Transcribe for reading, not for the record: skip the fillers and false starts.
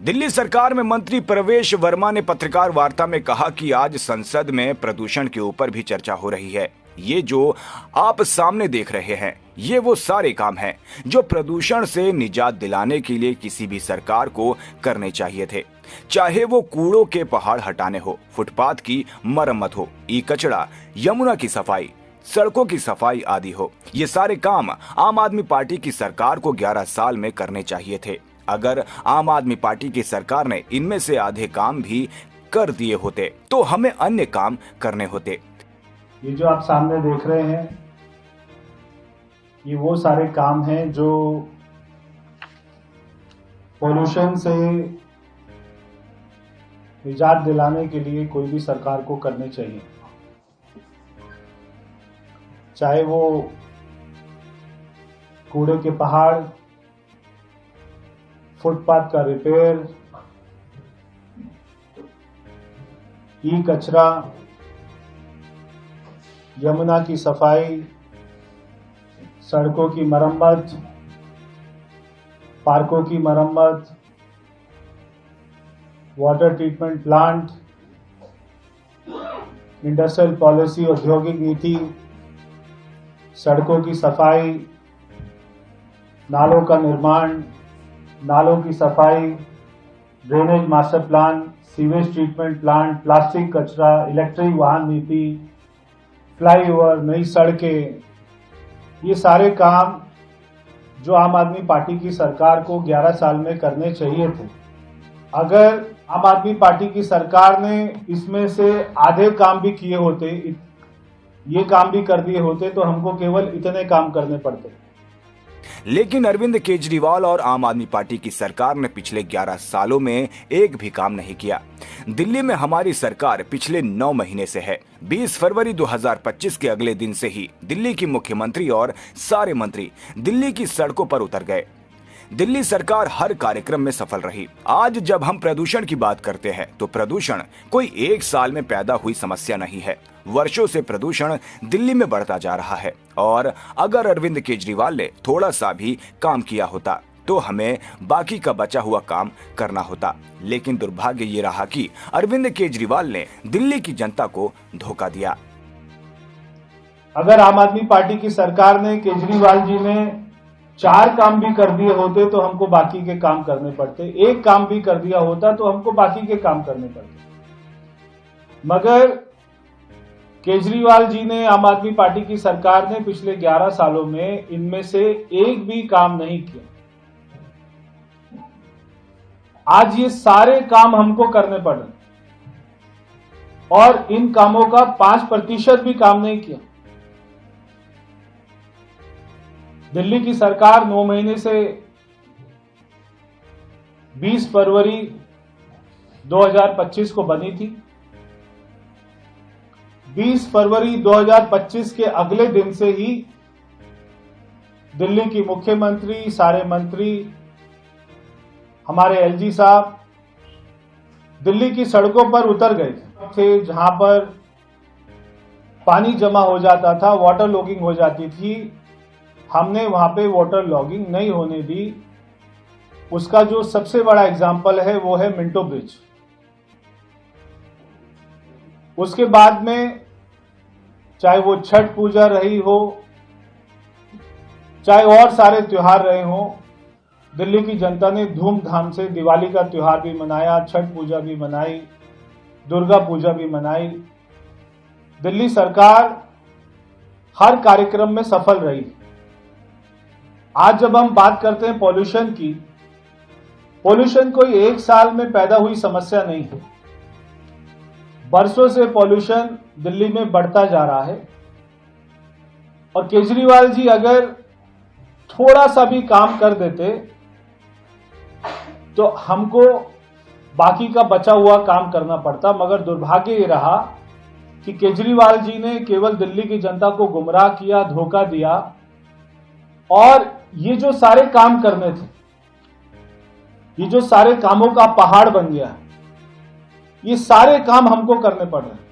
दिल्ली सरकार में मंत्री प्रवेश वर्मा ने पत्रकार वार्ता में कहा कि आज संसद में प्रदूषण के ऊपर भी चर्चा हो रही है। ये जो आप सामने देख रहे हैं, ये वो सारे काम हैं जो प्रदूषण से निजात दिलाने के लिए किसी भी सरकार को करने चाहिए थे। चाहे वो कूड़ों के पहाड़ हटाने हो, फुटपाथ की मरम्मत हो, ई कचरा, यमुना की सफाई, सड़कों की सफाई आदि हो। ये सारे काम आम आदमी पार्टी की सरकार को 11 साल में करने चाहिए थे। अगर आम आदमी पार्टी की सरकार ने इनमें से आधे काम भी कर दिए होते तो हमें अन्य काम करने होते। ये जो आप सामने देख रहे हैं, ये वो सारे काम हैं जो पोल्यूशन से निजात दिलाने के लिए कोई भी सरकार को करने चाहिए। चाहे वो कूड़े के पहाड़, फुटपाथ का रिपेयर, ई कचरा, यमुना की सफाई, सड़कों की मरम्मत, पार्कों की मरम्मत, water treatment plant, industrial policy, औद्योगिक नीति, सड़कों की सफाई, नालों का निर्माण, नालों की सफाई, drainage master plan, sewage treatment plant, plastic कचरा, इलेक्ट्रिक वाहन नीति, फ्लाईओवर, नई सड़कें, ये सारे काम जो आम आदमी पार्टी की सरकार को 11 साल में करने चाहिए थे। अगर आम आदमी पार्टी की सरकार ने इसमें से आधे काम भी किए होते, ये काम भी कर दिए होते, तो हमको केवल इतने काम करने पड़ते। लेकिन अरविंद केजरीवाल और आम आदमी पार्टी की सरकार ने पिछले 11 सालों में एक भी काम नहीं किया। दिल्ली में हमारी सरकार पिछले 9 महीने से है। 20 फरवरी 2025 के अगले दिन से ही दिल्ली की मुख्यमंत्री और सारे मंत्री दिल्ली की सड़कों पर उतर गए। दिल्ली सरकार हर कार्यक्रम में सफल रही। आज जब हम प्रदूषण की बात करते हैं तो प्रदूषण कोई एक साल में पैदा हुई समस्या नहीं है। वर्षों से प्रदूषण दिल्ली में बढ़ता जा रहा है और अगर अरविंद केजरीवाल ने थोड़ा सा भी काम किया होता तो हमें बाकी का बचा हुआ काम करना होता। लेकिन दुर्भाग्य ये रहा कि अरविंद केजरीवाल ने दिल्ली की जनता को धोखा दिया। अगर आम आदमी पार्टी की सरकार ने, केजरीवाल जी ने 4 काम भी कर दिए होते तो हमको बाकी के काम करने पड़ते। एक काम भी कर दिया होता तो हमको बाकी के काम करने पड़ते। मगर केजरीवाल जी ने, आम आदमी पार्टी की सरकार ने पिछले 11 सालों में इनमें से एक भी काम नहीं किया। आज ये सारे काम हमको करने पड़ रहे और इन कामों का 5% भी काम नहीं किया। दिल्ली की सरकार 9 महीने से 20 फरवरी 2025 को बनी थी। 20 फरवरी 2025 के अगले दिन से ही दिल्ली की मुख्यमंत्री, सारे मंत्री, हमारे एलजी साहब दिल्ली की सड़कों पर उतर गए थे। जहां पर पानी जमा हो जाता था, वाटर लॉगिंग हो जाती थी, हमने वहां पे वाटर लॉगिंग नहीं होने दी। उसका जो सबसे बड़ा एग्जाम्पल है वो है मिंटो ब्रिज। उसके बाद में चाहे वो छठ पूजा रही हो, चाहे और सारे त्योहार रहे हो, दिल्ली की जनता ने धूमधाम से दिवाली का त्योहार भी मनाया, छठ पूजा भी मनाई, दुर्गा पूजा भी मनाई। दिल्ली सरकार हर कार्यक्रम में सफल रही। आज जब हम बात करते हैं पॉल्यूशन की, पॉल्यूशन कोई एक साल में पैदा हुई समस्या नहीं है। बरसों से पॉल्यूशन दिल्ली में बढ़ता जा रहा है और केजरीवाल जी अगर थोड़ा सा भी काम कर देते तो हमको बाकी का बचा हुआ काम करना पड़ता। मगर दुर्भाग्य ये रहा कि केजरीवाल जी ने केवल दिल्ली की जनता को गुमराह किया, धोखा दिया और ये जो सारे काम करने थे, ये जो सारे कामों का पहाड़ बन गया, ये सारे काम हमको करने पड़ रहे हैं।